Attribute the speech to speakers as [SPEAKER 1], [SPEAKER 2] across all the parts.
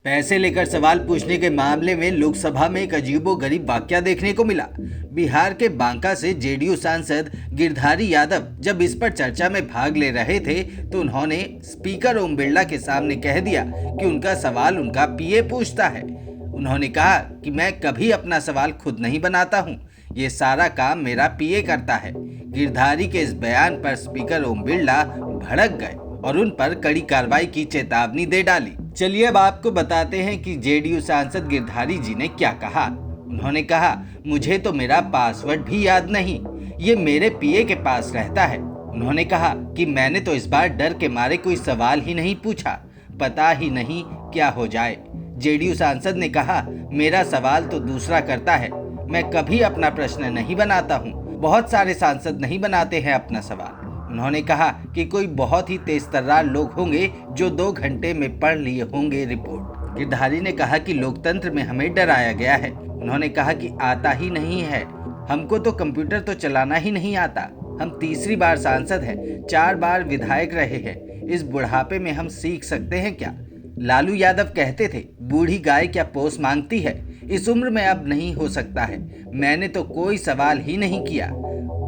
[SPEAKER 1] पैसे लेकर सवाल पूछने के मामले में लोकसभा में एक अजीबोगरीब वाकया देखने को मिला। बिहार के बांका से जेडीयू सांसद गिरधारी यादव जब इस पर चर्चा में भाग ले रहे थे तो उन्होंने स्पीकर ओम बिरला के सामने कह दिया कि उनका सवाल उनका पीए पूछता है। उन्होंने कहा कि मैं कभी अपना सवाल खुद नहीं बनाता हूँ, ये सारा काम मेरा पीए करता है। गिरधारी के इस बयान पर स्पीकर ओम बिरला भड़क गए और उन पर कड़ी कार्रवाई की चेतावनी दे डाली। चलिए अब आपको बताते हैं कि जेडीयू सांसद गिरधारी जी ने क्या कहा। उन्होंने कहा, मुझे तो मेरा पासवर्ड भी याद नहीं, ये मेरे पीए के पास रहता है। उन्होंने कहा कि मैंने तो इस बार डर के मारे कोई सवाल ही नहीं पूछा, पता ही नहीं क्या हो जाए। जेडीयू सांसद ने कहा, मेरा सवाल तो दूसरा करता है, मैं कभी अपना प्रश्न नहीं बनाता हूँ। बहुत सारे सांसद नहीं बनाते हैं अपना सवाल। उन्होंने कहा कि कोई बहुत ही तेजतर्रार लोग होंगे जो 2 घंटे में पढ़ लिए होंगे रिपोर्ट। गिरधारी ने कहा कि लोकतंत्र में हमें डराया गया है। उन्होंने कहा कि आता ही नहीं है, हमको तो कंप्यूटर तो चलाना ही नहीं आता। हम तीसरी बार सांसद हैं, 4 बार विधायक रहे हैं, इस बुढ़ापे में हम सीख सकते हैं क्या? लालू यादव कहते थे, बूढ़ी गाय क्या पोस मांगती है, इस उम्र में अब नहीं हो सकता है। मैंने तो कोई सवाल ही नहीं किया,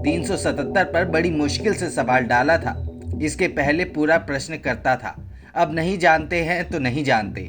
[SPEAKER 1] 377 पर बड़ी मुश्किल से सवाल डाला था, इसके पहले पूरा प्रश्न करता था। अब नहीं जानते हैं तो नहीं जानते।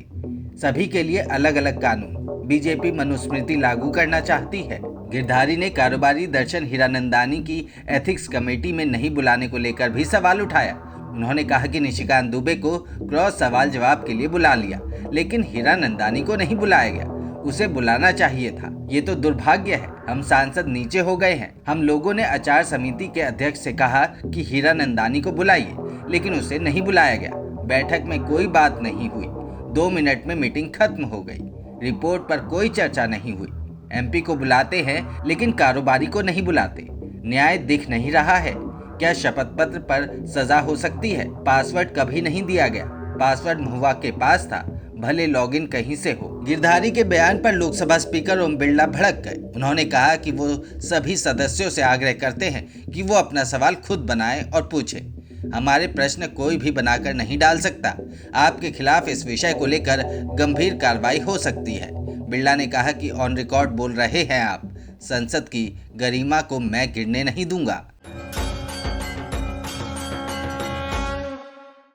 [SPEAKER 1] सभी के लिए अलग अलग कानून, बीजेपी मनुस्मृति लागू करना चाहती है। गिरधारी ने कारोबारी दर्शन हीरानंदानी की एथिक्स कमेटी में नहीं बुलाने को लेकर भी सवाल उठाया। उन्होंने कहा कि निशिकांत दुबे को क्रॉस सवाल जवाब के लिए बुला लिया, लेकिन हीरानंदानी को नहीं बुलाया गया, उसे बुलाना चाहिए था। ये तो दुर्भाग्य है, हम सांसद नीचे हो गए हैं। हम लोगों ने आचार समिति के अध्यक्ष से कहा कि हीरानंदानी को बुलाइए, लेकिन उसे नहीं बुलाया गया। बैठक में कोई बात नहीं हुई, 2 मिनट में मीटिंग खत्म हो गई, रिपोर्ट पर कोई चर्चा नहीं हुई। एमपी को बुलाते हैं लेकिन कारोबारी को नहीं बुलाते। न्याय दिख नहीं रहा है क्या? शपथ पत्र पर सजा हो सकती है। पासवर्ड कभी नहीं दिया गया, पासवर्ड महुआ के पास था, भले लॉगिन कहीं से हो। गिरधारी के बयान पर लोकसभा स्पीकर ओम बिरला भड़क गए। उन्होंने कहा कि वो सभी सदस्यों से आग्रह करते हैं कि वो अपना सवाल खुद बनाएं और पूछें। हमारे प्रश्न कोई भी बनाकर नहीं डाल सकता। आपके खिलाफ इस विषय को लेकर गंभीर कार्रवाई हो सकती है। बिरला ने कहा कि ऑन रिकॉर्ड बोल रहे हैं आप, संसद की गरिमा को मैं गिरने नहीं दूंगा।